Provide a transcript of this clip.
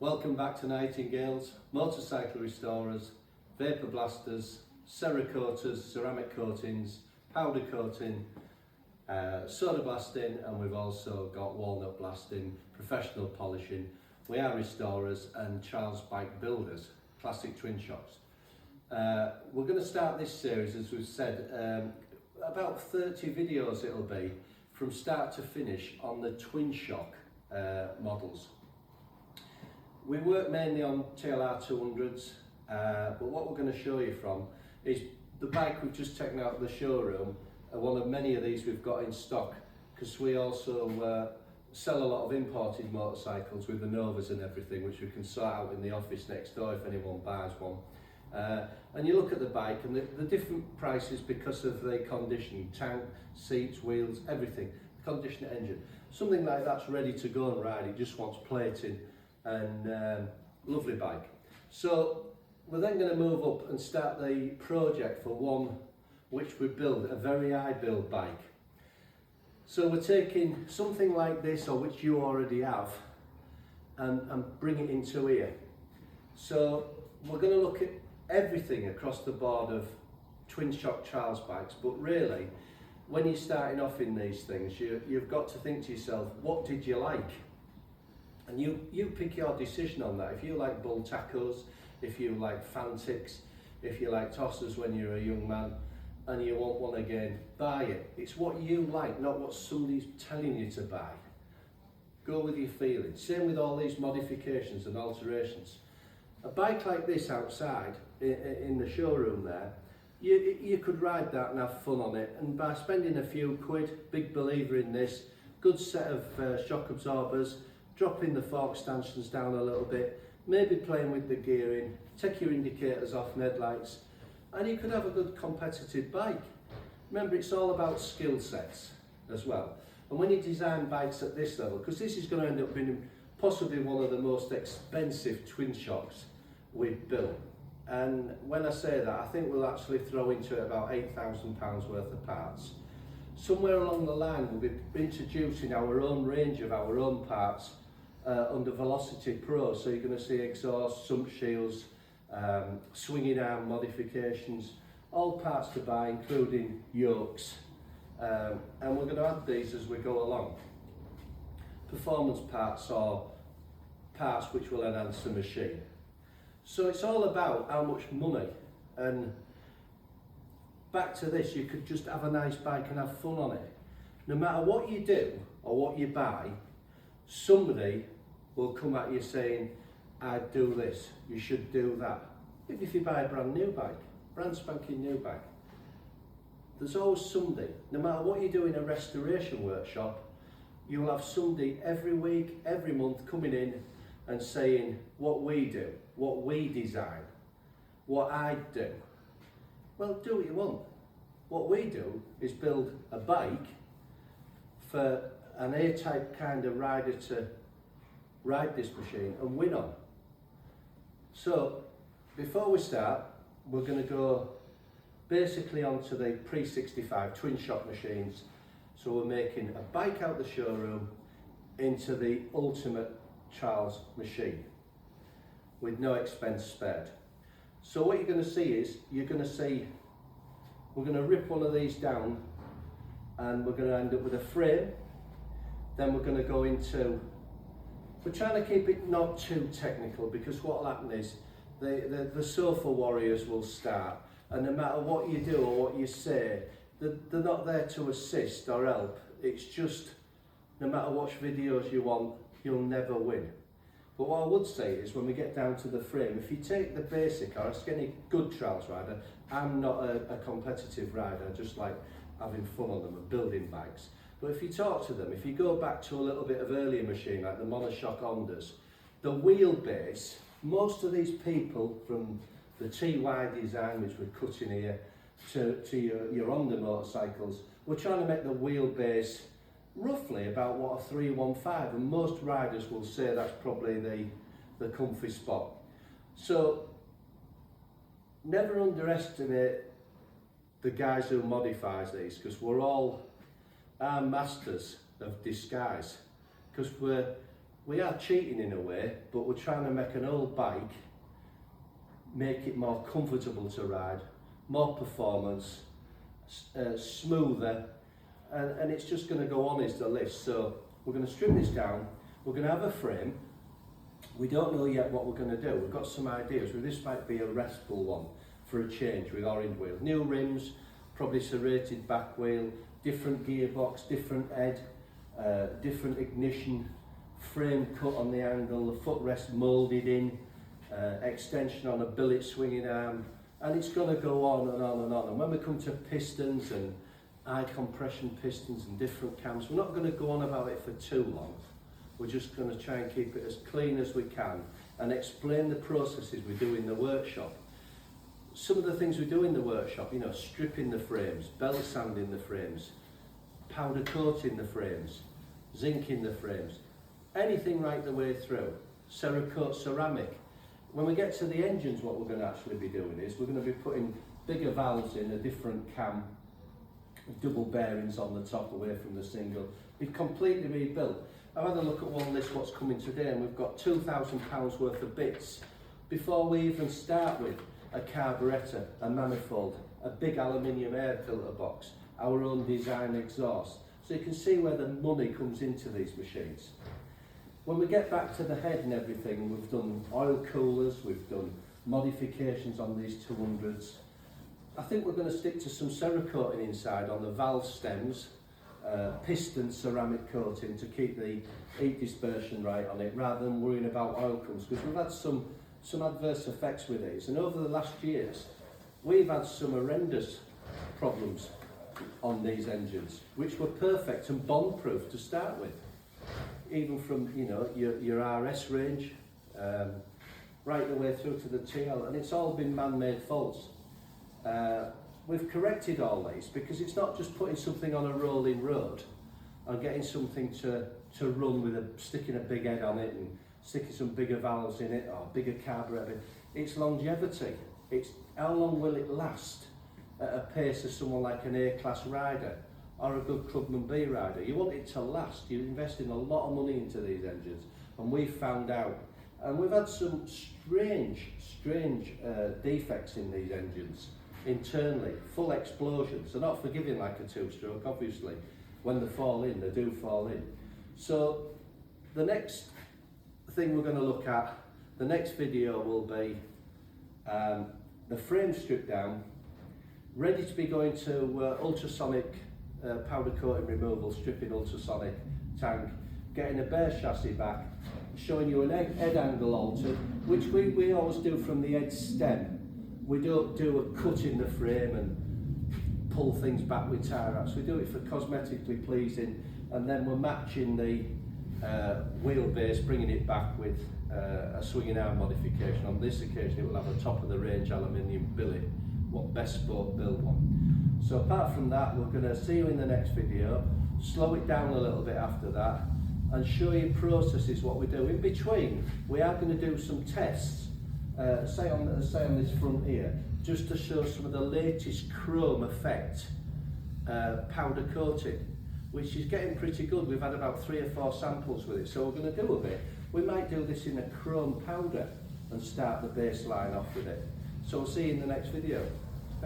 Welcome back to Nightingales, motorcycle restorers, vapour blasters, cerakotas, ceramic coatings, powder coating, soda blasting, and we've also got walnut blasting, professional polishing. We are restorers and Charles bike builders, classic twin shocks. We're going to start this series, as we've said, about 30 videos it'll be, from start to finish on the twin shock models. We work mainly on TLR 200s, but what we're going to show you from is the bike we've just taken out of the showroom, one of many of these we've got in stock, because we also sell a lot of imported motorcycles with the Novas and everything, which we can sort out in the office next door if anyone buys one. And you look at the bike and the different prices because of the condition, tank, seats, wheels, everything, the condition engine. Something like that's ready to go and ride, it just wants plating, and lovely bike. So we're then going to move up and start the project for one which we build, a very high build bike. So we're taking something like this, or which you already have, and bring it into here. So we're going to look at everything across the board of twin shock Charles bikes, but really when you're starting off in these things, you've got to think to yourself, what did you like? And you pick your decision on that. If you like bull tacos, if you like Fantics, if you like tossers when you're a young man and you want one again, buy it. It's what you like, not what somebody's telling you to buy. Go with your feelings. Same with all these modifications and alterations. A bike like this outside, in the showroom there, you could ride that and have fun on it, and by spending a few quid, big believer in this, good set of shock absorbers, dropping the fork stanchions down a little bit, maybe playing with the gearing, take your indicators off and headlights, and you could have a good competitive bike. Remember, it's all about skill sets as well. And when you design bikes at this level, because this is going to end up being possibly one of the most expensive twin shocks we've built. And when I say that, I think we'll actually throw into it about £8,000 worth of parts. Somewhere along the line, we'll be introducing our own range of our own parts under Velocity Pro. So you're going to see exhaust, sump shields, swinging arm modifications, all parts to buy, including yokes. And we're going to add these as we go along. Performance parts, or parts which will enhance the machine. So it's all about how much money, and back to this, you could just have a nice bike and have fun on it. No matter what you do or what you buy, somebody will come at you saying, I'd do this, you should do that. Even if you buy a brand new bike, brand spanking new bike, there's always somebody. No matter what you do in a restoration workshop, you'll have somebody every week, every month coming in and saying what we do, what we design, what I do. Well, do what you want. What we do is build a bike for an A-type kind of rider to ride this machine and win on. So before we start, we're going to go basically onto the pre-65 twin shock machines. So we're making a bike out the showroom into the ultimate Charles machine with no expense spared. So what you're going to see is, we're going to rip one of these down and we're going to end up with a frame. Then we're going to go into, we're trying to keep it not too technical, because what will happen is the sofa warriors will start, and no matter what you do or what you say, they're not there to assist or help. It's just, no matter what videos you want, you'll never win. But what I would say is, when we get down to the frame, if you take the basic, or ask any good trials rider, I'm not a competitive rider, I just like having fun on them and building bikes. But if you talk to them, if you go back to a little bit of earlier machine, like the monoshock Hondas, the wheelbase, most of these people, from the TY design, which we're cutting here, to your Honda motorcycles, we're trying to make the wheelbase roughly about what a 315, and most riders will say that's probably the comfy spot. So never underestimate the guys who modifies these, because we're all masters of disguise, because we are cheating in a way, but we're trying to make an old bike, make it more comfortable to ride, more performance, smoother, and it's just going to go on is the list. So we're going to strip this down, we're going to have a frame. We don't know yet what we're going to do. We've got some ideas. Well, this might be a restful one for a change with orange wheels. New rims, probably serrated back wheel, different gearbox, different head, different ignition, frame cut on the angle, the footrest moulded in, extension on a billet swinging arm, and it's going to go on and on and on. And when we come to pistons and high compression pistons and different cams, we're not going to go on about it for too long. We're just going to try and keep it as clean as we can and explain the processes we do in the workshop. Some of the things we do in the workshop, you know, stripping the frames, bell sanding the frames, powder coating the frames, zinking the frames, anything right the way through, Cerakote ceramic. When we get to the engines, what we're going to actually be doing is we're going to be putting bigger valves in, a different cam, double bearings on the top away from the single, be completely rebuilt. I've had a look at one list what's coming today, and we've got £2,000 worth of bits before we even start with a carburettor, a manifold, a big aluminium air filter box, our own design exhaust. So you can see where the money comes into these machines. When we get back to the head and everything, we've done oil coolers, we've done modifications on these 200s. I think we're going to stick to some Cerakoting inside on the valve stems, piston ceramic coating to keep the heat dispersion right on it, rather than worrying about oil comes, because we've had some adverse effects with these, and over the last years we've had some horrendous problems on these engines, which were perfect and bomb proof to start with, even from, you know, your RS range right the way through to the TL, and it's all been man-made faults. We've corrected all these because it's not just putting something on a rolling road and getting something to run with sticking a big head on it and sticking some bigger valves in it or bigger carburetor. It's longevity. It's how long will it last at a pace of someone like an A-class rider or a good Clubman B rider. You want it to last. You're investing a lot of money into these engines, and we've found out. And we've had some strange defects in these engines. Internally, full explosions. They're not forgiving like a two-stroke, obviously. When they fall in, they do fall in. So the next thing we're going to look at, the next video will be the frame stripped down, ready to be going to ultrasonic powder coating removal, stripping ultrasonic tank, getting a bare chassis back, showing you an head angle altered, which we always do from the head stem. We don't do a cut in the frame and pull things back with tie wraps. We do it for cosmetically pleasing, and then we're matching the wheelbase, bringing it back with a swinging arm modification. On this occasion it will have a top of the range aluminium billet, what Best Sport build one. So apart from that, we're going to see you in the next video, slow it down a little bit after that, and show you processes what we do. In between, we are going to do some tests. Say on this front here, just to show some of the latest chrome effect powder coating, which is getting pretty good. We've had about 3 or 4 samples with it, so we're going to do a bit. We might do this in a chrome powder and start the baseline off with it. So we'll see you in the next video.